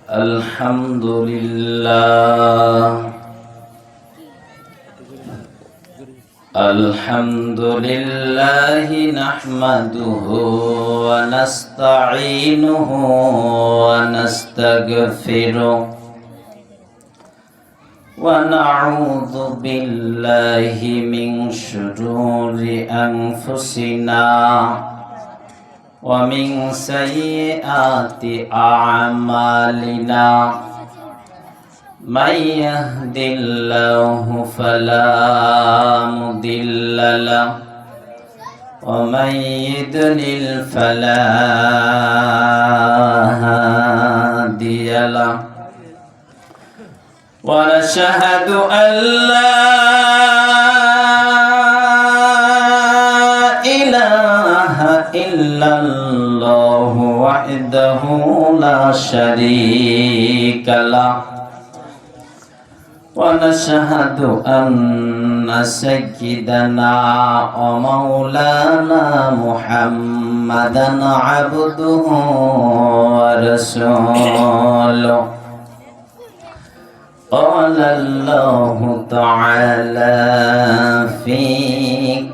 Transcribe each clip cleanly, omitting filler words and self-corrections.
الحمد لله الحمد لله نحمده ونستعينه ونستغفره ونعوذ بالله من شرور أنفسنا ومن سيئات أعمالنا من يهد الله فلا مضل له ومن يضلل فلا هادي له ونشهد أن لا إله إلا الله وحده لا شريك له ونشهد أن سيدنا ومولانا محمدا عبده ورسوله قال الله تعالى في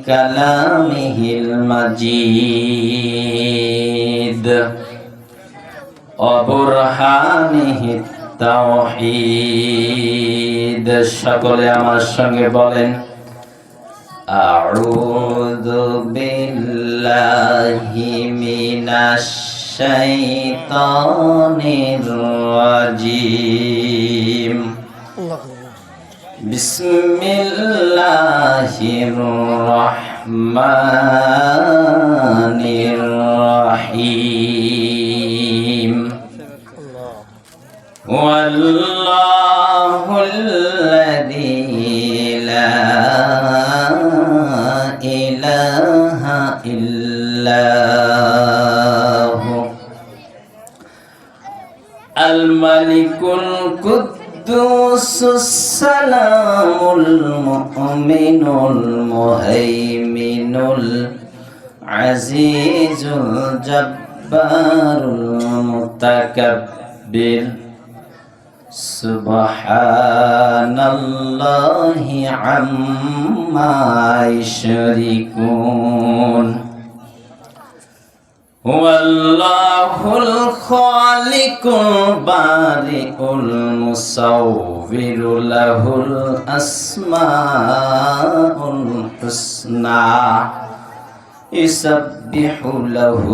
كلامه المجيد وبرهانه التوحيد সকলে আমার সঙ্গে বলেন আউযু বিল্লাহি মিনাশ শাইতানির রাজিম বিসমিল্লাহির রহমানির রহিম ওয়াল্লাহুল্লাযী লা ইলাহা ইল্লাহু আল মালিকুল القدوس السلام المؤمن المهيمن العزيز الجبار المتكبر سبحان الله عما يشركون هو الله الخالق البارئ المصور له الأسماء الحسنى يسبح له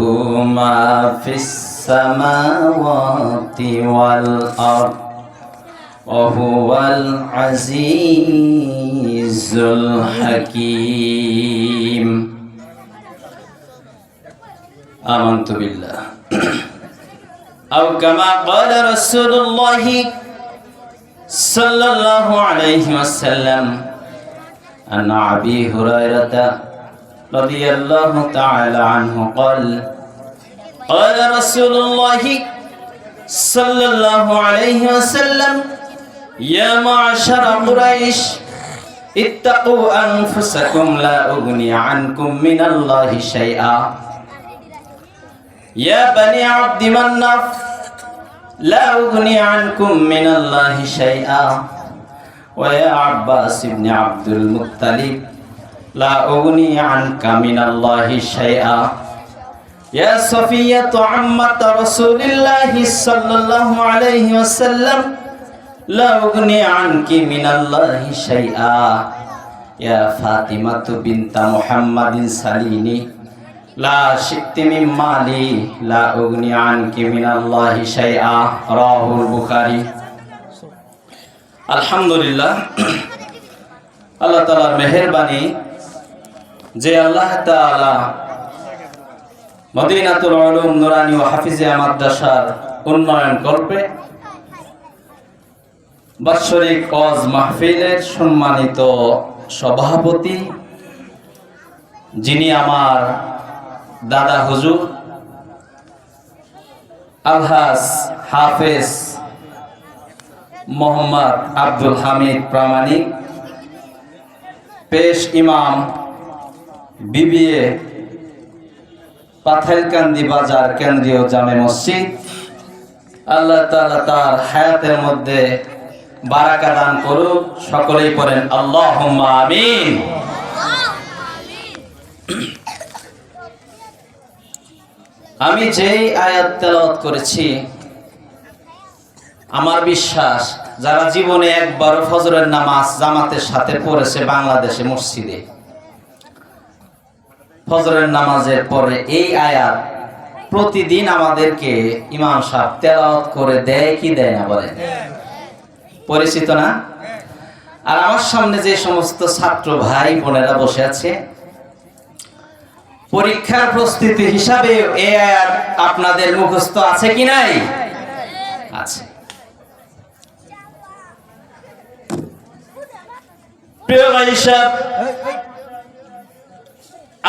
ما في السماوات والأرض وهو العزيز الحكيم آمنت بالله أو كما قال رسول الله صلى الله عليه وسلم عن أبي هريرة رضي الله تعالى عنه قال قال رسول الله صلى الله عليه وسلم يا معشر قريش اتقوا أنفسكم لا أغني عنكم من الله شيئا يا بني عبد مناف لا أغني عنكم من الله شيئا ويا عباس بن عبد المطلب لا أغني عنك من الله شيئا يا صفية عمة رسول الله صلى الله عليه وسلم لا أغني عنك من الله شيئا يا فاطمة بنت محمد سليني لا شئت من مالي لا أغني عنك من الله شيئا رواه البخاري আলহামদুলিল্লাহ আল্লাহ তাআলার মেহেরবানি যে আল্লাহ তাআলা মদিনাতুল উলুম নুরানি ও হাফিজিয়া মাদ্রাসার উন্নয়ন কল্পে বাৎসরিক ওয়াজ মাহফিলের সম্মানিত সভাপতি যিনি আমার দাদা হুজুর আলহাজ হাফেজ মোহাম্মদ আব্দুল হামিদ প্রামাণিক পেশ ইমাম বিবিএ পাথাইলকান্দি বাজার কেন্দ্রীয় জামে মসজিদ আল্লাহ তাআলা তার হায়াতের মধ্যে বারাকা দান করুক। সকলেই পড়েন আল্লাহুম্মা আমিন। আমি যেই আয়াত তেলাওয়াত করেছি, আমার বিশ্বাস যারা জীবনে একবার ফজরের নামাজ জামাতের সাথে পড়েছে বাংলাদেশে মসজিদে, ফজরের নামাজের পরে এই আয়াত প্রতিদিন আমাদেরকে ইমাম সাহেব তেলাওয়াত করে দেয় কি দেয় না বলেন? পরিচিত না? আর আমার সামনে যে সমস্ত ছাত্র ভাই বোনেরা বসে আছে, পরীক্ষার প্রস্তুতি হিসাবে এই আয়াত আপনাদের মুখস্থ আছে কি নাই? আছে। প্রিয় ভাই সাহেব,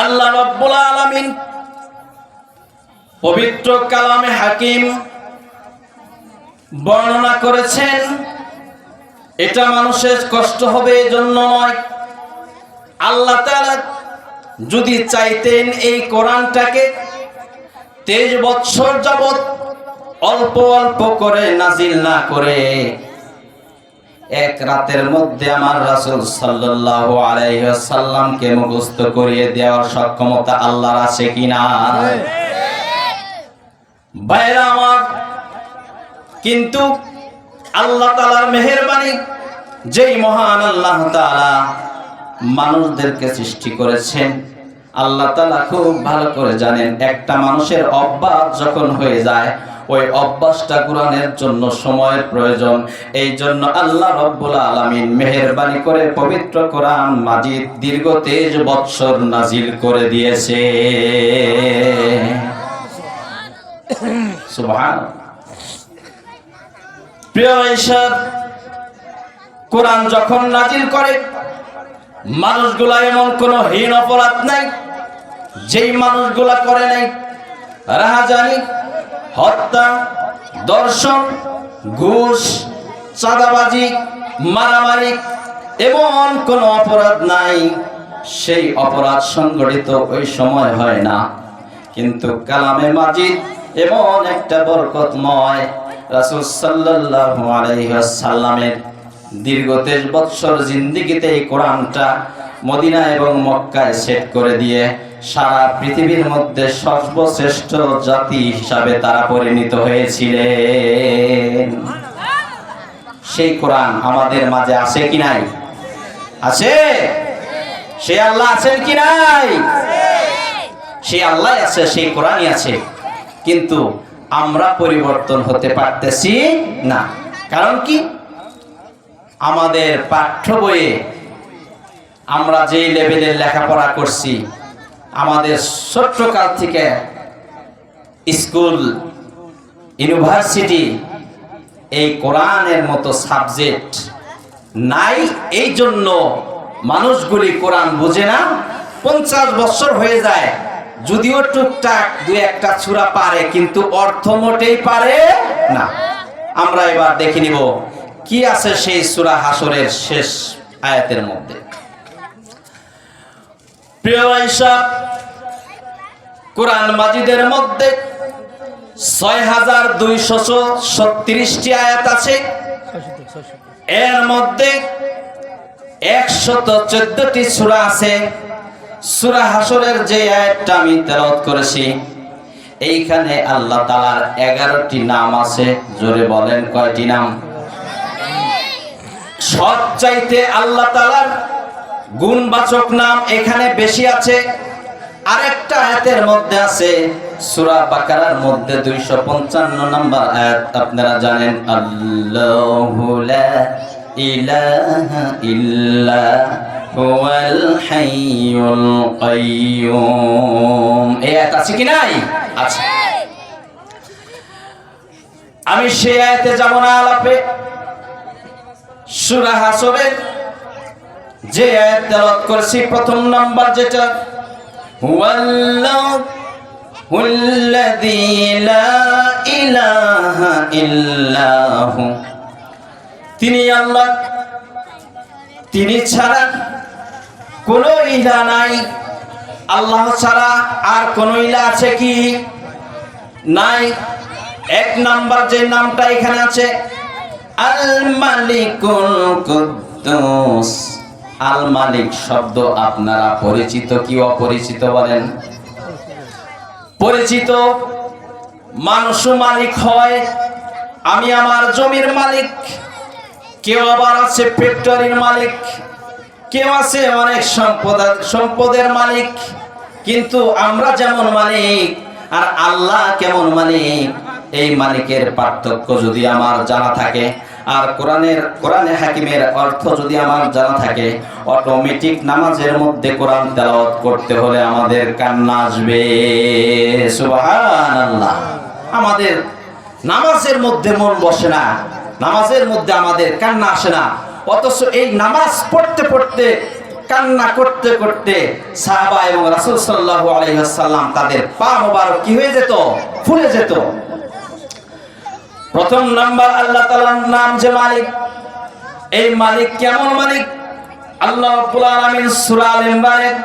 আল্লাহ রাব্বুল আলামিন পবিত্র কালামে হাকিম বর্ণনা করেছেন, এটা মানুষের কষ্ট হবে এজন্য নয়। আল্লাহ তাআলা যদি চাইতেন এই কোরআনটাকে 23 বছর যাবত অল্প অল্প করে নাজিল না করে এক রাতের মধ্যে আমার রাসূল সাল্লাল্লাহু আলাইহি ওয়াসাল্লামকে মুখস্থ করিয়ে দেওয়ার সক্ষমতা আল্লাহর আছে কিনা? ভাইরা আমার, কিন্তু আল্লাহ তাআলার মেহেরবানি, যেই মহান আল্লাহ তাআলা মানুষদেরকে সৃষ্টি করেছেন, আল্লাহ তাআলা খুব ভালো করে জানেন একটা মানুষের অভ্যাস যখন হয়ে যায়, ওই অভ্যাসটা কোরআনের জন্য সময়ের প্রয়োজন। এই জন্য আল্লাহ রাব্বুল আলামিন মেহেরবানি করে পবিত্র কোরআন মাজিদ দীর্ঘ 23 বছর নাজিল করে দিয়েছে। সুবহানাল্লাহ। প্রিয় ঈশাদ, কোরআন যখন নাজিল করে, মানুষগুলা এমন কোন হীন অপরাধ নাই যেই মানুষগুলা করে নাই রাহাজানি, হত্যা, দর্শন, ঘুষ, চাঁদাবাজি, মারামারি, এমন কোন অপরাধ নাই সেই অপরাধ সংগঠিত ওই সময় হয় না। কিন্তু কালামে মাজিদ এমন একটা বরকতময়, রাসূল সাল্লাল্লাহু আলাইহি ওয়াসাল্লামের দীর্ঘ 23 বছর জিন্দেগিতে এই কোরআনটা মদিনা এবং মক্কায় সেট করে দিয়ে সারা পৃথিবীর মধ্যে সর্বশ্রেষ্ঠ জাতি হিসাবে তারা পরিণত হয়েছিলেন। সেই কোরআন আমাদের মাঝে আছে কি নাই? আছে। সেই আল্লাহ আছেন কি নাই? সেই আল্লাহ আছে, সেই কোরআনই আছে। কিন্তু আমরা পরিবর্তন হতে পারতেছি না। কারণ কি? আমাদের পাঠ্য বইয়ে আমরা যে লেভেলের লেখাপড়া করছি, আমাদের ছোট্টকাল থেকে স্কুল, ইউনিভার্সিটি, এই কোরআনের মতো সাবজেক্ট নাই। এই জন্য মানুষগুলি কোরআন বুঝে না। 50 বছর হয়ে যায়, যদিও টুকটাক 2-1টা সূরা পারে, কিন্তু অর্থ মোটেই পারে না। আমরা এবার দেখে নিব কি আছে সেই সূরা হাসরের শেষ আয়াতের মধ্যে। প্রিয় ঈশা, কোরআন মাজিদের মধ্যে 6236টি আয়াত আছে। এর মধ্যে 114টি সূরা আছে। সূরা হাসরের যে আয়াতটা আমি তেলাওয়াত করেছি, এইখানে আল্লাহ তাআলার 11টি নাম আছে। জোরে বলেন, কয়টি নাম? সবচাইতে আল্লাহ তাআলার গুণবাচক নাম এখানে বেশি আছে। আরেকটা আয়াতের মধ্যে আছে, সূরা বাকারার মধ্যে 255 নম্বর আয়াত, আপনারা জানেন, আল্লাহু লা ইলাহা ইল্লা হুয়াল হাইয়ুল কাইয়্যুম। এই আয়াত আছে কি নাই? আছে। আমি সেই আয়াতে যাব না আলাপে। সূরা হাসরের যে আয়াত তেলাওয়াত করেছি, প্রথম নাম্বার যেটা, হুয়াল্লাযী লা ইলাহা ইল্লাহু, তিনি আল্লাহ, তিনি ছাড়া কোনো ইলাহ নাই। আল্লাহ ছাড়া আর কোনো ইলাহ আছে কি? নাই। এক নাম্বার যে নামটা এখানে আছে আল মালিকুল কুদ্দুস। আল মালিক শব্দ আপনারা পরিচিত কি অপরিচিত বলেন? পরিচিত। মানুষও মালিক হয়, আমি আমার জমির মালিক, কেউ আবার আছে ফ্যাক্টরির মালিক, কেউ আছে অনেক সম্পদের মালিক। কিন্তু আমরা যেমন মালিক আর আল্লাহ কেমন মালিক, এই মালিকের পার্থক্য যদি আমার জানা থাকে আর কোরআনে হাকিমের অর্থ যদি আমার জানা থাকে, অটোমেটিক নামাজের মধ্যে কোরআন তেলাওয়াত করতে হলে আমাদের কান্না আসবে। সুবহানাল্লাহ। আমাদের নামাজের মধ্যে মন বসে না, নামাজের মধ্যে আমাদের কান্না আসে না, অথচ এই নামাজ পড়তে পড়তে কান্না করতে করতে সাহাবা এবং রাসূল সাল্লাল্লাহু আলাইহি ওয়াসাল্লাম তাদের পা মোবারক কি হয়ে যেত? ফুলে যেত। প্রথম নাম্বার আল্লাহ তাআলার নাম যে মালিক, এই মালিক কেমন মালিক? আল্লাহ রাব্বুল আলামিন সূরা আল ইমরানের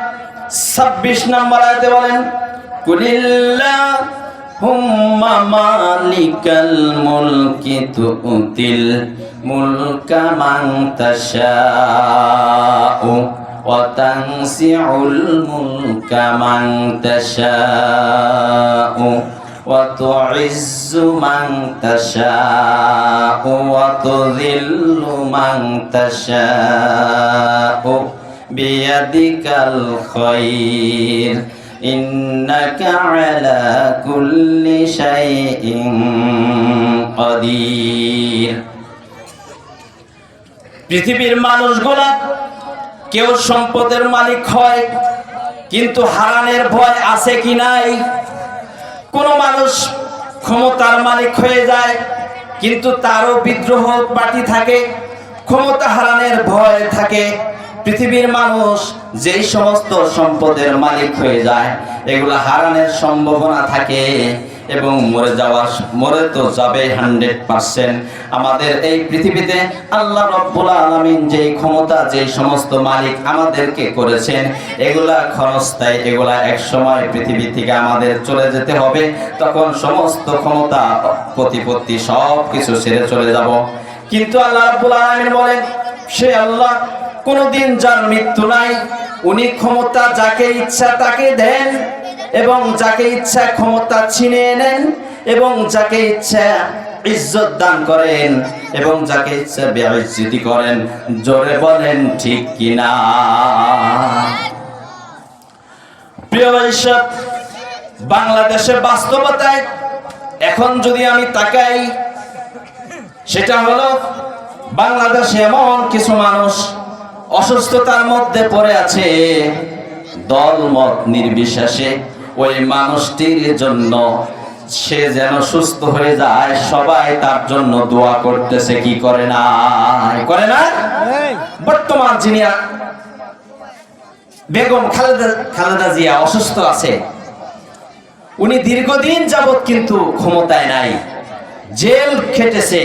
26 নম্বর আয়াতে বলেন, কুলিল্লাহুম্মা মালিকাল মুলকি তুতিল মুলকা মান তাশাউ ওয়া তানসিউল মুলকা মান তাশাউ وتعز من تشاء وتذل من تشاء بيدك الخير إنك على كل شيء قدير। পৃথিবীর মানুষগুলা কেউ সম্পদের মালিক হয়, কিন্তু হারানের ভয় আছে কি নাই? কোন মানুষ ক্ষমতার মালিক হয়ে যায়, কিন্তু তারও বিদ্রোহ পার্টি থাকে, ক্ষমতা হারানোর ভয় থাকে। পৃথিবীর মানুষ যেই সমস্ত সম্পদের মালিক হয়ে যায়, এগুলা হারানোর সম্ভাবনা থাকে এবং মরে তো যাবে 100%। আমাদের এই পৃথিবীতে আল্লাহ রাব্বুল আলামিন যেই ক্ষমতা, যেই সমস্ত মালিক আমাদেরকে করেছেন, এগুলা ক্ষণস্থায়ী, এগুলা এক সময় পৃথিবী থেকে আমাদের চলে যেতে হবে। তখন সমস্ত ক্ষমতা প্রতিপত্তি সব কিছু ছেড়ে চলে যাব। কিন্তু আল্লাহ রাব্বুল আলামিন বলেন, সে আল্লাহ কোনদিন যার মৃত্যু নাই, উনি ক্ষমতা যাকে ইচ্ছা তাকে দেন এবং যাকে ইচ্ছা ক্ষমতা ছিনিয়ে নেন এবং যাকে ইচ্ছা ইজ্জত দান করেন এবং যাকে ইচ্ছা বেইজ্জতি করেন। জোরে বলেন ঠিক কিনা? প্রিয় ভাইসব, বাংলাদেশের বাস্তবতায় এখন যদি আমি তাকাই, সেটা হলো বাংলাদেশে এমন কিছু মানুষ অসুস্থতার মধ্যে পড়ে আছে, দলমত নির্বিশেষে ওই মানুষটির জন্য সে যেন সুস্থ হয়ে যায়, সবাই তার জন্য দোয়া করতেছে। কি করে না? করে না? বর্তমান যিনি বেগম খালেদা জিয়া অসুস্থ আছে, উনি দীর্ঘদিন যাবত কিন্তু ক্ষমতায় নাই, জেল খেটেছে,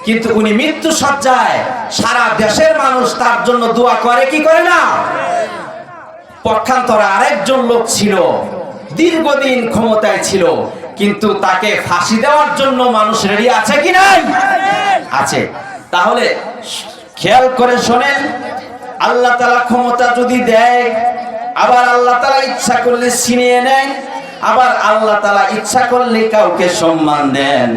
কিন্তু উনি মৃত্যু সজ্জায়, সারা দেশের মানুষ তার জন্য দোয়া করে। কি করে না? পক্ষান্তরে আরেকজন লোক ছিল, দীর্ঘদিন ক্ষমতায় ছিল, কিন্তু তাকে ফাঁসি দেওয়ার জন্য মানুষ রেডি আছে কি নাই? আছে। তাহলে খেয়াল করে শোনেন, আল্লাহ তাআলা ক্ষমতা যদি দেয়, আবার আল্লাহ তাআলা ইচ্ছা করলে ছিনিয়ে নেয়, আবার আল্লাহ তাআলা ইচ্ছা করলে কাউকে সম্মান দেন,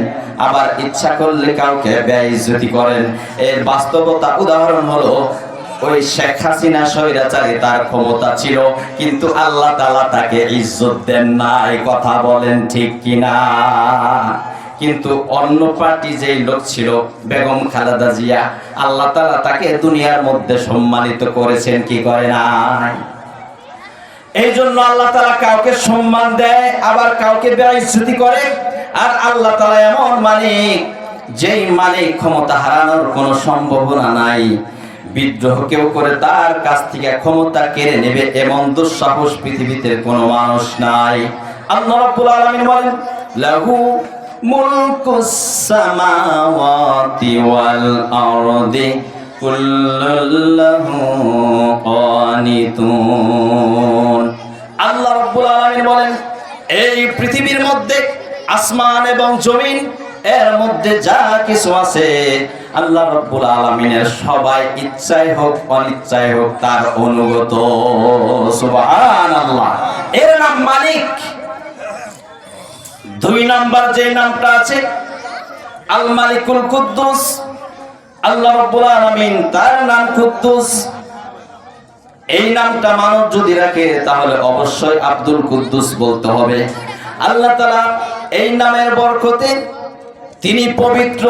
আবার ইচ্ছা করলে কাউকে বেইজ্জতি করেন। এর বাস্তবতা উদাহরণ হলো ওই শেখ হাসিনা স্বৈরাচারী, তার ক্ষমতা ছিল কিন্তু আল্লাহ তাআলা তাকে ইজ্জত দেন নাই। কথা বলেন ঠিক কিনা? কিন্তু অন্য পার্টি যেই লোক ছিল বেগম খালেদা জিয়া, আল্লাহ তাআলা তাকে দুনিয়ার মধ্যে সম্মানিত করেছেন। কি করে নাই? এই জন্য আল্লাহ তাআলা কাউকে সম্মান দেয়, আবার কাউকে বেইজ্জতি করে। আর আল্লাহ তাআলা এমন মালিক, যেই মালিক ক্ষমতা হারানোর কোনো সম্ভাবনা নাই। বিদ্রোহ কেউ করে তার কাছ থেকে ক্ষমতা কেড়ে নেবে এমন দুঃসাহস পৃথিবীতে কোনো মানুষ নাই। আল্লাহ রাব্বুল আলামিন বলেন, লাহু মুলকুস সামাওয়াতি ওয়াল আরদি কুল্লুল্লাহু কানিতুন। আল্লাহ রাব্বুল আলামিন বলেন, এই পৃথিবীর মধ্যে আসমান এবং জমিন এর মধ্যে যা কিছু আছে আল্লাহ রাব্বুল আলামিনের সবাই ইচ্ছায় হোক অনিচ্ছায় হোক তার অনুগত। সুবহানাল্লাহ। এর নাম মালিক। দুই নাম্বার যে নামটা আছে আল মালিকুল কুদ্দুস, আল্লাহ রাব্বুল আলামিন তার নাম কুদ্দুস। এই নামটা মানুষ যদি রাখে তাহলে অবশ্যই আব্দুল কুদ্দুস বলতে হবে। আল্লাহ তাআলা এই নামের বরকতে তিনি পবিত্র।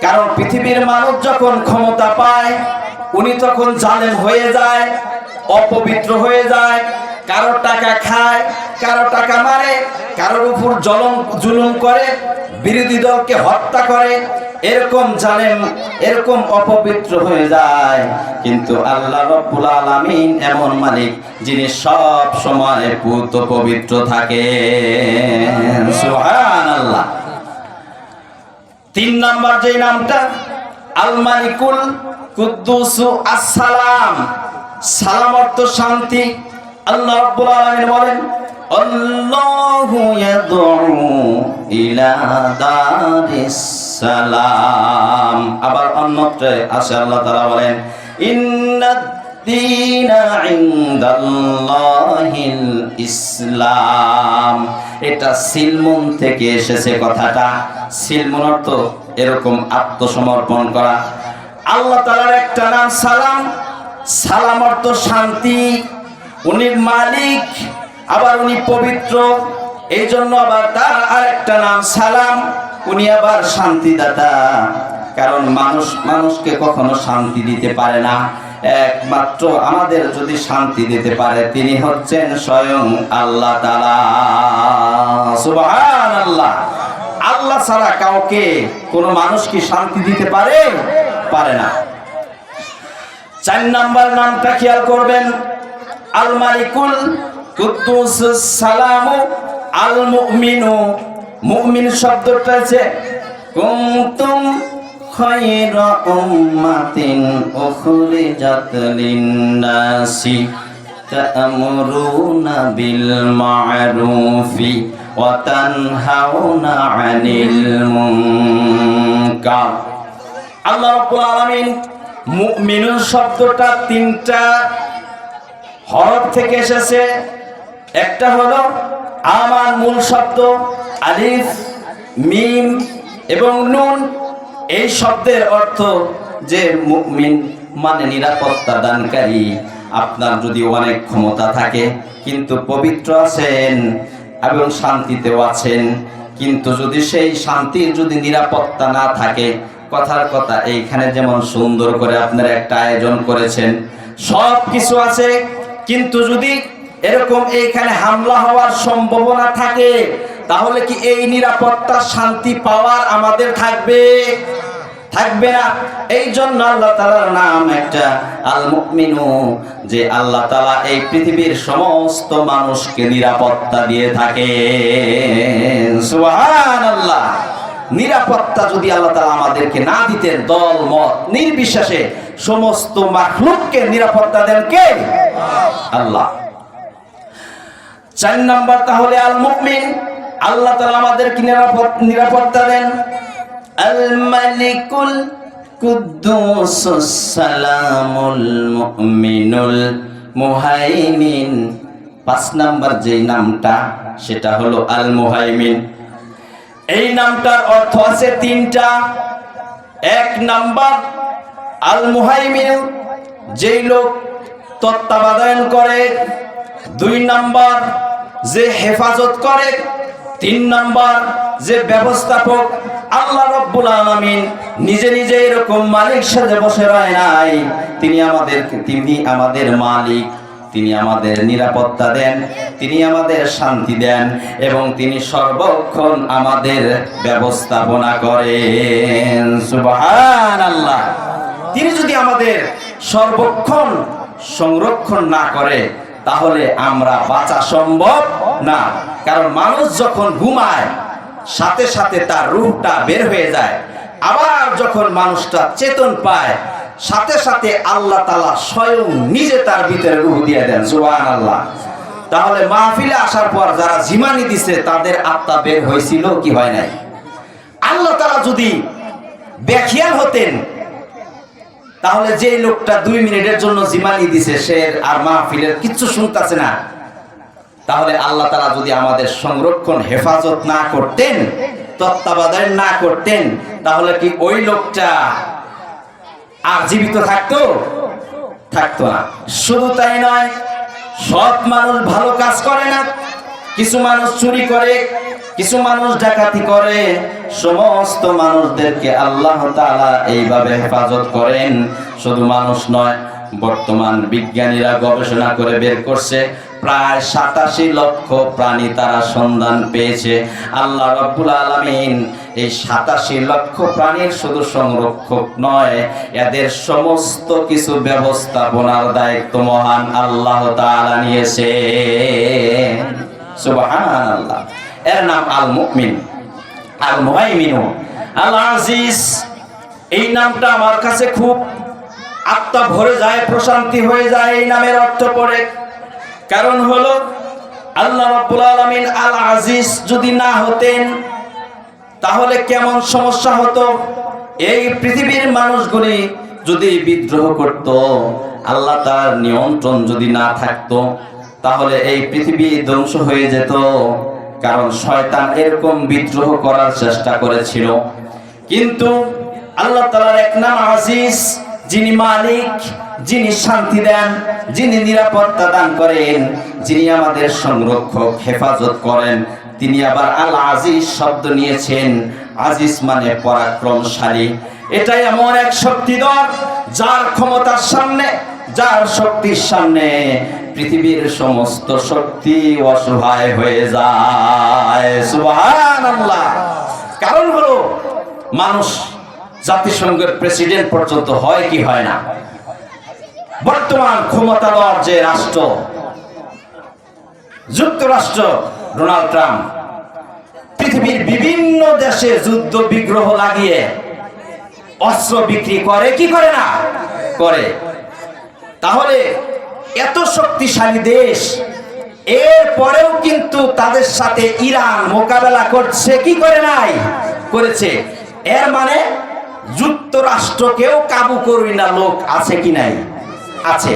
কারণ পৃথিবীর মানুষ যখন ক্ষমতা পায় উনি তখন জালেম হয়ে যায়, অপবিত্র হয়ে যায়, কারো টাকা খায়, কারো টাকা মারে, কারোর উপর জুলুম করে, বিরোধী দলকে হত্যা করে, এরকম জালেম, এরকম অপবিত্র হয়ে যায়। কিন্তু আল্লাহ রাব্বুল আলামিন এমন মালিক যিনি সব সময় পূত পবিত্র থাকে। সুবহানাল্লাহ। তিন নাম্বার যে নামটা আল মালিকুল কুদ্দুস আসসালাম, সালাম অর্থ শান্তি। আল্লাহ রাব্বুল আলামিন বলেন আল্লাহু ইয়াদউ ইলা দারিস সালাম। আবার অন্যত্র আছে আল্লাহ তাআলা বলেন ইন্নাদ দীনা ইনদাল্লাহিল ইসলাম। এটা সিলমুন থেকে এসেছে কথাটা। সিলমুন অর্থ এরকম আত্মসমর্পণ করা। আল্লাহ তাআলার একটা নাম সালাম, সালাম অর্থ শান্তি। উনি মালিক, আবার উনি পবিত্র, এই জন্য আবার তার আরেকটা নাম সালাম। উনি আবার শান্তিদাতা। কারণ মানুষকে কখনো শান্তি দিতে পারে না, একমাত্র আমাদের যদি শান্তি দিতে পারে তিনি হচ্ছেন স্বয়ং আল্লাহ তাআলা। সুবহানাল্লাহ। আল্লাহ ছাড়া কাউকে কোনো মানুষ কি শান্তি দিতে পারে? পারে না। চার নাম্বার নামটা খেয়াল করবেন আল মালিকুল কুদ্দুস সালামু আল মুমিনু। মুমিন শব্দটা আছে কুনতুম খায়রা উম্মাতিন উখরিজাত লিন-নাসি তা'মুরুনা বিল মা'রুফি ওয়া তানহাউনা 'আনিল মুনকার। আল্লাহ রাব্বুল আলামিন মুমিনুন শব্দটা তিনটা হরফ থেকে এসেছে। একটা হলো আমার মূল শব্দ আলিফ, মিম এবং নুন। এই শব্দের অর্থ যে মুমিন মানে নিরাপত্তা দানকারী। আপনার যদি অনেক ক্ষমতা থাকে কিন্তু পবিত্র আছেন এবং শান্তিতেও আছেন, কিন্তু যদি সেই শান্তির যদি নিরাপত্তা না থাকে, কথার কথা এইখানে যেমন সুন্দর করে আপনারা একটা আয়োজন করেছেন, সব কিছু আছে, কিন্তু যদি এরকম এইখানে হামলা হওয়ার সম্ভাবনা থাকে তাহলে কি এই নিরাপত্তা শান্তি পাওয়ার আমাদের থাকবে? থাকবে না। এই জন্য আল্লাহ তাআলার নাম একটা আল মুমিনু, যে আল্লাহ তাআলা এই পৃথিবীর সমস্ত মানুষকে নিরাপত্তা দিয়ে থাকে। সুবহানাল্লাহ। নিরাপত্তা যদি আল্লাহ তাআলা আমাদেরকে না দিতেন, দল মত নির্বিশেষে সমস্ত মাখলুককে নিরাপত্তা দেন কে? আল্লাহ। চার নাম্বার তাহলে আল মুমিন, আল্লাহ তাআলা আমাদেরকে নিরাপত্তা দেন। আল মালিকুল কুদ্দুসুস সালামুল মুমিনুল মুহাইমিন। পাঁচ নাম্বার যে নামটা সেটা হলো আল মুহাইমিন। এই নামটার অর্থ আছে তিনটা। এক নাম্বার আল মুহাইমিন, যেই লোক তত্ত্বাবধান করে। দুই নাম্বার যে হেফাজত করে। তিন নাম্বার যে ব্যবস্থাপক। আল্লাহ রাব্বুল আলামিন নিজে নিজে এরকম মালিক সাজে বসে রয় নাই। তিনি আমাদের মালিক, তিনি আমাদের নিরাপত্তা দেন, তিনি আমাদের শান্তি দেন এবং তিনি সর্বক্ষণ আমাদের ব্যবস্থাপনা করেন। সুবহানাল্লাহ। তিনি যদি আমাদের সর্বক্ষণ সংরক্ষণ না করে তাহলে আমরা বাঁচা সম্ভব না। কারণ মানুষ যখন ঘুমায় সাথে সাথে তার রূহটা বের হয়ে যায়, আবার যখন মানুষটা চেতন পায় সাথে সাথে আল্লাহ তাআলা স্বয়ং নিজে তার ভিতরে রূহ দিয়ে দেন। সুবহানাল্লাহ। তাহলে মাহফিলে আসার পর যারা জিমানি দিছে তাদের আত্মা বের হয়েছিল কি হয় নাই? আল্লাহ তাআলা যদি বেখিয়াল হতেন তাহলে যে লোকটা 2 মিনিটের জন্য জিমানি দিছে সে আর মাহফিলের কিচ্ছু শুনতেছে না, তাহলে আল্লাহ তাআলা যদি আমাদের সংরক্ষণ হেফাজত না করতেন, তত্ত্বাবধান না করতেন, তাহলে কি ওই লোকটা আর জীবিত থাকতো? থাকতো না। শুধু তাই নয়, সৎ মানুষ ভালো কাজ করে না, কিছু মানুষ চুরি করে, কিছু মানুষ ডাকাতি করে, সমস্ত মানুষদেরকে আল্লাহ তাআলা এইভাবে হেফাজত করেন। শুধু মানুষ নয়, বর্তমান বিজ্ঞানীরা গবেষণা করে বের করছে প্রায় 87 লক্ষ প্রাণী তারা সন্ধান পেয়েছে। আল্লাহ রাব্বুল আলামিন এই 87 লক্ষ প্রাণীর শুধু সংরক্ষক নয়, এদের সমস্ত কিছু ব্যবস্থাপনার দায়িত্ব মহান আল্লাহ তাআলা নিয়েছে। সুবহানাল্লাহ। এর নাম আল মুমিন, আল মুহাইমিন, আল আজিজ। এই নামটা আমার কাছে খুব আত্মা ভরে যায়, প্রশান্তি হয়ে যায় এই নামের অর্থ পড়ে। কারণ হলো আল্লাহ রাব্বুল আলামিন আল আজিজ যদি না হতেন তাহলে কেমন সমস্যা হতো। এই পৃথিবীর মানুষগুলি যদি বিদ্রোহ করত, আল্লাহ তার নিয়ন্ত্রণ যদি না থাকতো, তাহলে এই পৃথিবী ধ্বংস হয়ে যেত। কারণ শয়তান এরকম বিদ্রোহ করার চেষ্টা করেছিল। কিন্তু আল্লাহ তাআলার এক নাম আজিজ, যিনি মালিক, যিনি শান্তি দেন, যিনি নিরাপত্তা দান করেন, যিনি আমাদের সংরক্ষক হেফাজত করেন, তিনি আবার আল আজিজ শব্দ নিয়েছেন। আজিজ মানে পরাক্রমশালী। এটা এমন এক শক্তিধর যার ক্ষমতার সামনে, যার শক্তির সামনে পৃথিবীর সমস্ত শক্তি অসহায় হয়ে যায়। সুবহানাল্লাহ। কারণ হলো মানুষ জাতিসংঘের প্রেসিডেন্ট পর্যন্ত হয় কি হয় না। বর্তমান ক্ষমতাধর যে রাষ্ট্র যুক্তরাষ্ট্র, ডোনাল্ড ট্রাম্প পৃথিবীর বিভিন্ন দেশে যুদ্ধ বিগ্রহ লাগিয়ে অস্ত্র বিক্রি করে কি করে না? করে। তাহলে এত শক্তিশালী দেশ, এর পরেও কিন্তু তাদের সাথে ইরান মোকাবেলা করছে কি করে নাই? করেছে। এর মানে যুক্তরাষ্ট্রকেও কাবু করবি না লোক আছে কি নাই? আছে।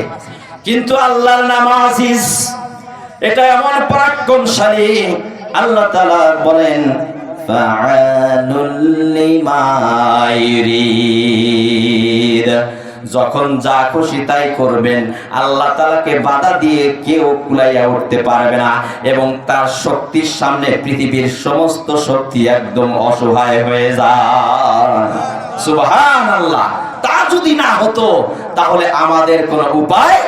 কিন্তু আল্লাহর নাম আজিজ, এটা এমন পরাক্রমশালী। আল্লাহ তাআলা বলেন ফাআলুল লিমা ইউরিদ, যখন যা খুশি তাই করবেন। আল্লাহ তাআলাকে বাধা দিয়ে কেউ কুলাইয়া উঠতে পারবে না, এবং তার শক্তির সামনে পৃথিবীর সমস্ত শক্তি একদম অসহায় হয়ে যায়। সুবহানাল্লাহ। তা যদি না হতো তাহলে আমাদের কোনো উপায়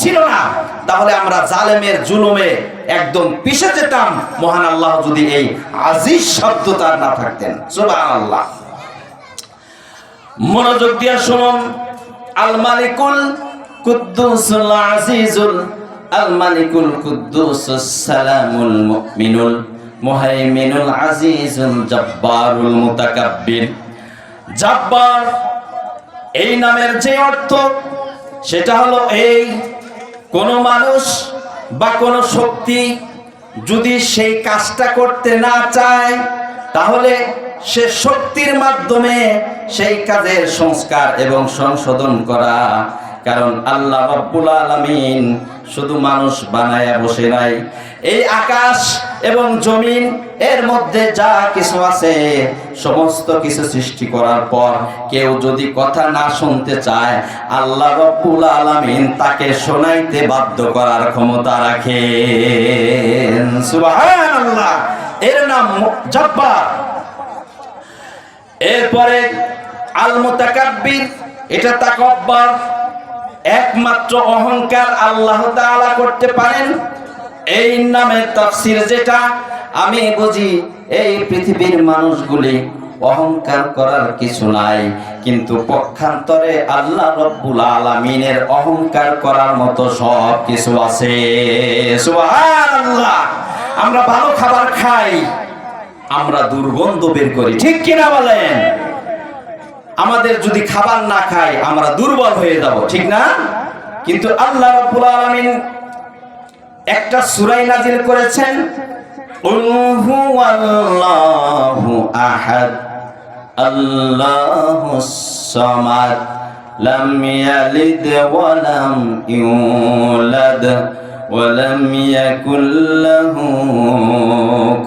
ছিল না, তাহলে আমরা জালেমের জুলুমে একদম পিছে যেতাম, মহান আল্লাহ যদি এই আজিজ শব্দটা না থাকতেন। সুবহানাল্লাহ। মনোযোগ দিয়ে শুনুন। আল মালিকুল কুদ্দুসুল আজিজুল, আল মালিকুল কুদ্দুসুস সালামুল মুমিনুল মুহাইমিনুল আজিজুল জব্বারুল মুতাকাব্বির। জব্বার এই নামের যে অর্থ সেটা হলো এই, কোন মানুষ বা কোন শক্তি যদি সেই কাজটা করতে না চায় তাহলে সে শক্তির মাধ্যমে সেই কাজের সংস্কার এবং সংশোধন করা। কারণ আল্লাহ রাব্বুল আলামিন শুধু মানুষ বানায়া বসে নাই। এই আকাশ এবং জমিন এর মধ্যে যা কিছু আছে সমস্ত কিছু সৃষ্টি করার পর কেউ যদি কথা না শুনতে চায়, আল্লাহ রাব্বুল আলামিন তাকে শোনাইতে বাধ্য করার ক্ষমতা রাখেন। সুবহানাল্লাহ। এর নাম জব্বার। এরপরে আল মুতাকাব্বির, এটা তাকাব্বুর। একমাত্র অহংকার আল্লাহ তাআলা করতে পারেন। এই নামের তাফসীর যেটা আমি বুঝি, এই পৃথিবীর মানুষগুলি অহংকার করার কিছু নাই, কিন্তু পক্ষান্তরে আল্লাহ রাব্বুল আলামিনের অহংকার করার মতো সব কিছু আছে। সুবহানাল্লাহ। আমরা ভালো খাবার খাই, আমরা দুর্গন্ধ বের করি, ঠিক কিনা বলেন? আমাদের যদি খাবার না খাই আমরা দুর্বল হয়ে যাব, ঠিক না? কিন্তু আল্লাহ রাব্বুল আলামিন একটা সূরা নাজিল করেছেন, কুল হুয়াল্লাহু আহাদ আল্লাহুস সামাদ লাম ইয়ালিদ ওয়া লাম ইউলাদ ওয়া লাম ইয়াকুল লাহু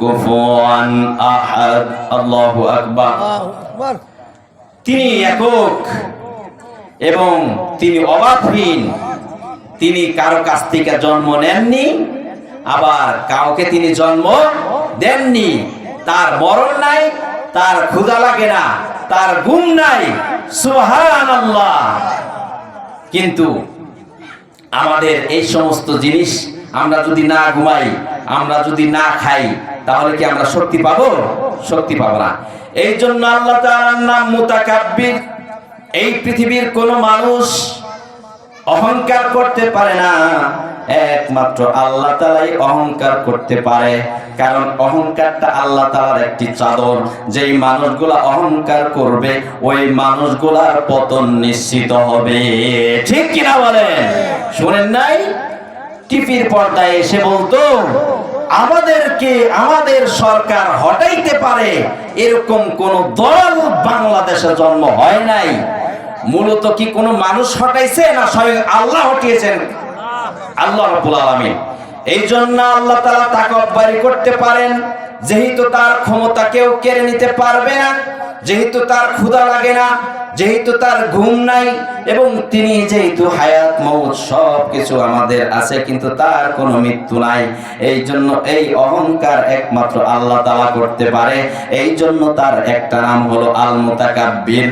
কুফুয়ান আহাদ। আল্লাহু আকবার। তিনি একক এবং তিনি অভাবহীন। তিনি কারো কাছ থেকে জন্ম নেননি, আবার কাউকে তিনি জন্ম দেননি। তার মরণ নাই, তার ক্ষুধা লাগে না, তার ঘুম নাই। সুবহানাল্লাহ। কিন্তু আমাদের এই সমস্ত জিনিস আমরা যদি না ঘুমাই, আমরা যদি না খাই, তাহলে কি আমরা শক্তি পাবো? শক্তি পাবো না। এই জন্য আল্লাহ তাআলার নাম মুতাকাব্বির। এই পৃথিবীর কোন মানুষ অহংকার করতে পারে না, একমাত্র আল্লাহ তাআলাই অহংকার করতে পারে। কারণ অহংকারটা আল্লাহ তাআলার একটি চাদর। যেই মানুষগুলা অহংকার করবে, ওই মানুষগুলার পতন নিশ্চিত হবে। ঠিক কিনা বলেন? শুনেন নাই? টিভির পর্দায় এসে বলতো, আমাদেরকে আমাদের সরকার হটাইতে পারে এরকম কোন দল বাংলাদেশে জন্ম হয় নাই। মূলত কি কোনো মানুষ হটাইছে, না স্বয়ং আল্লাহ হটিয়েছেন? আল্লাহ রাব্বুল আলামিন। এই জন্য আল্লাহ তাআলা তাকব্বুরি করতে পারেন, যেহেতু তার ক্ষমতা কেউ কেড়ে নিতে পারবে না, যেহেতু তার ক্ষুধা লাগে না, যেহেতু তার ঘুম নাই, এবং তিনি যেহেতু হায়াত মউত সব কিছু আমাদের আছে, কিন্তু তার কোনো মৃত্যু নাই। এই জন্য এই অহংকার একমাত্র আল্লাহ তাআলা করতে পারে। এই জন্য তার একটা নাম হলো আল মুতাকাব্বির।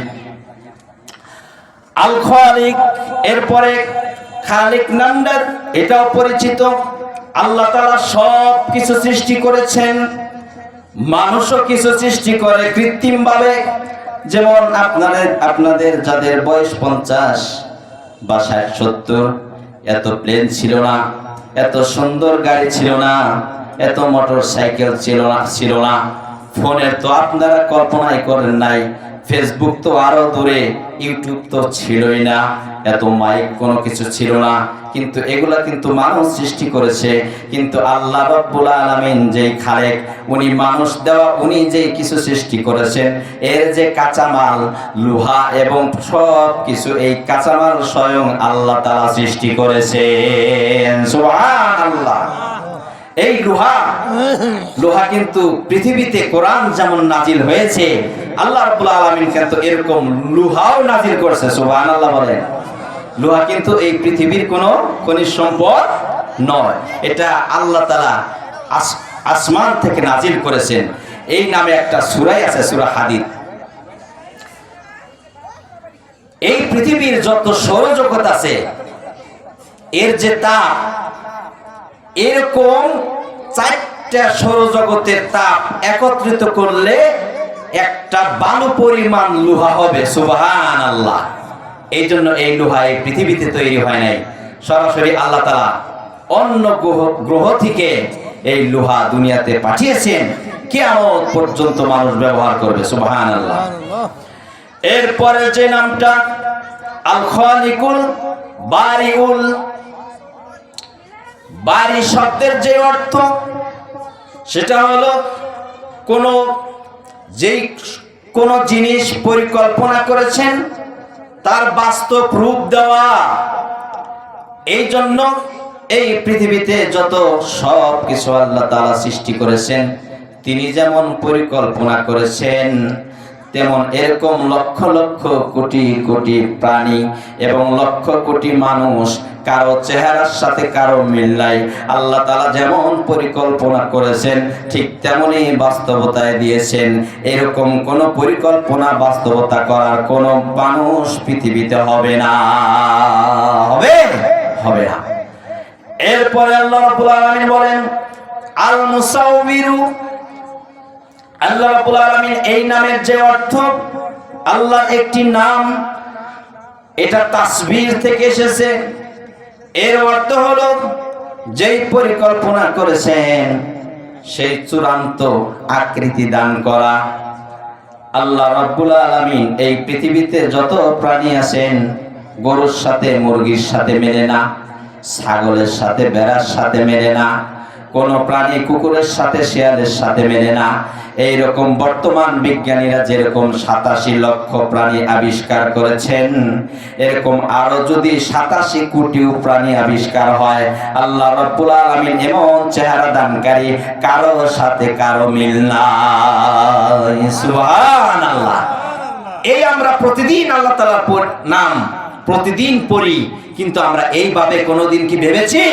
আল খালিক, এরপরে খালিক নামটা এটাও পরিচিত। আল্লাহ তাআলা সব কিছু সৃষ্টি করেছেন, মানুষও কিছু সৃষ্টি করে কৃত্রিম ভাবে। যেমন আপনাদের যাদের বয়স 50 বা 60-70, এত প্লেন ছিল না, এত সুন্দর গাড়ি ছিল না, এত মোটর সাইকেল ছিল না, ফোনের তো আপনারা কল্পনাই করেন নাই, ফেসবুক তো আরো দূরে, ইউটিউব তো ছিলই না, এত মাইক কোনো কিছু ছিল না। কিন্তু এগুলা কিন্তু মানুষ সৃষ্টি করেছে। কিন্তু আল্লাহ রাব্বুল আলামিন যেই খালেক, উনি মানুষ দেওয়া, উনি যেই কিছু সৃষ্টি করেছেন, এর যে কাঁচামাল লোহা এবং সব কিছু, এই কাঁচামাল স্বয়ং আল্লাহ তাআলা সৃষ্টি করেছেন। সুবহানাল্লাহ। এই লোহা কিন্তু পৃথিবীতে কোরআন যেমন নাজিল হয়েছে, আল্লাহ রাব্বুল আলামিন কিন্তু এরকম লোহাও নাজিল করেছে। সুবহানাল্লাহ বলেন। লোহা কিন্তু এই পৃথিবীর কোনো খনিজ সম্পদ নয়, এটা আল্লাহ তাআলা আসমান থেকে নাজিল করেছেন। এই নামে একটা সূরাই আছে, সূরা হাদীদ। এই পৃথিবীর যত সৌরজগৎ আছে, এর যে তাপ, এরকম 4টা সৌরজগতের তাপ একত্রিত করলে একটা বালু পরিমাণ লোহা হবে। সুবহানাল্লাহ। এই জন্য এই লোহা এই পৃথিবীতে তৈরি হয় নাই, সরাসরি আল্লাহ তাআলা অন্য গ্রহ থেকে এই লোহা দুনিয়াতে পাঠিয়েছেন। কিয়ামত পর্যন্ত মানুষ ব্যবহার করবে। সুবহানাল্লাহ। এরপরে যে নামটা আল খালিকুল বারিউল, বারি শব্দের যে অর্থ, সেটা হলো কোন জিনিস পরিকল্পনা করেছেন, তার বাস্তব রূপ দেওয়া। এই জন্য এই পৃথিবীতে যত সব কিছু আল্লাহ তাআলা সৃষ্টি করেছেন, তিনি যেমন পরিকল্পনা করেছেন, তেমন এরকম লক্ষ লক্ষ কোটি কোটি প্রাণী এবং লক্ষ কোটি মানুষ, কারো চেহারার সাথে কারো মিল নাই। আল্লাহ তাআলা যেমন পরিকল্পনা করেছেন, ঠিক তেমনই বাস্তবতায় দিয়েছেন। এরকম কোন পরিকল্পনা বাস্তবতা করার কোন মানুষ পৃথিবীতে হবে না, হবে না। এরপরে আল্লাহ রাব্বুল আলামিন বলেন আল মুসাউবিরু। আল্লাহ রাব্বুল আলামিন এই নামের যে অর্থ, আল্লাহ একটি নাম, এটা তাসবির থেকে এসেছে। এর অর্থ হলো যেই পরিকল্পনা করেছেন সেই চূড়ান্ত আকৃতি দান করা। আল্লাহ রাব্বুল আলামিন এই পৃথিবীতে যত প্রাণী আছেন, গরুর সাথে মুরগির সাথে মেলে না, ছাগলের সাথে বেড়ার সাথে মেলে না, কোন প্রাণী কুকুরের সাথে শিয়ালের সাথে মেলে না। এইরকম বর্তমান বিজ্ঞানীরা যেরকম 87 লক্ষ প্রাণী আবিষ্কার করেছেন, এরকম আরো যদি 87 কোটি প্রাণী আবিষ্কার হয়, আল্লাহ রাব্বুল আলামিন এমন চেহারা দানকারী কারো সাথে কারো মিল নাই। সুবহানাল্লাহ। এই আমরা প্রতিদিন আল্লাহ তাআলার নাম প্রতিদিন পড়ি, কিন্তু আমরা এইভাবে কোনোদিন কি ভেবেছি?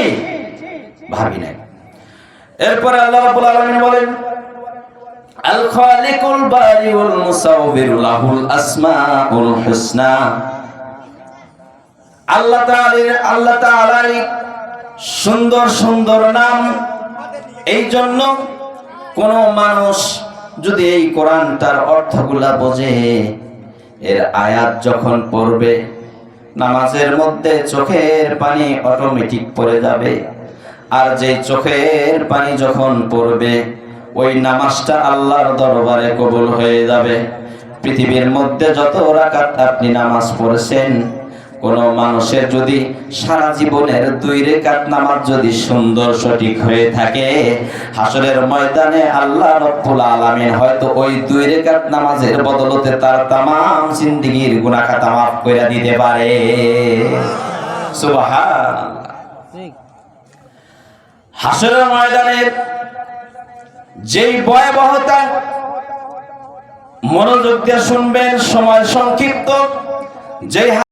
ভাবি নাই। এরপরে আল্লাহ রাব্বুল আলামিন বলেন, আল খালিকুল বারিউল মুসাউবিরু লাহুল আসমাউল হুসনা। আল্লাহ তাআলার সুন্দর সুন্দর নাম। এই জন্য কোন মানুষ যদি এই কোরআনটার অর্থগুলা বোঝে, এর আয়াত যখন পড়বে, নামাজের মধ্যে চোখের পানি অটোমেটিক পড়ে যাবে। আর যে চোখের পানি যখন পড়বে, ওই নামাজটা আল্লাহর দরবারে কবুল হয়ে যাবে। পৃথিবীর মধ্যে যত রাকাত আপনি নামাজ পড়েছেন, কোন মানুষের যদি সারা জীবনের 2 রাকাত নামাজ যদি সুন্দর সঠিক হয়ে থাকে, হাসরের ময়দানে আল্লাহ রাব্বুল আলামিন হয়তো ওই 2 রাকাত নামাজের বদলতে তার তামাম জিন্দেগীর গুনাহ খাতা মাফ করে দিতে পারে। সুবহানাল্লাহ। হাসরের ময়দানের যেই ভয়াবহতা, মনোযোগ দিয়ে শুনবেন, সময় সংক্ষিপ্ত। যেই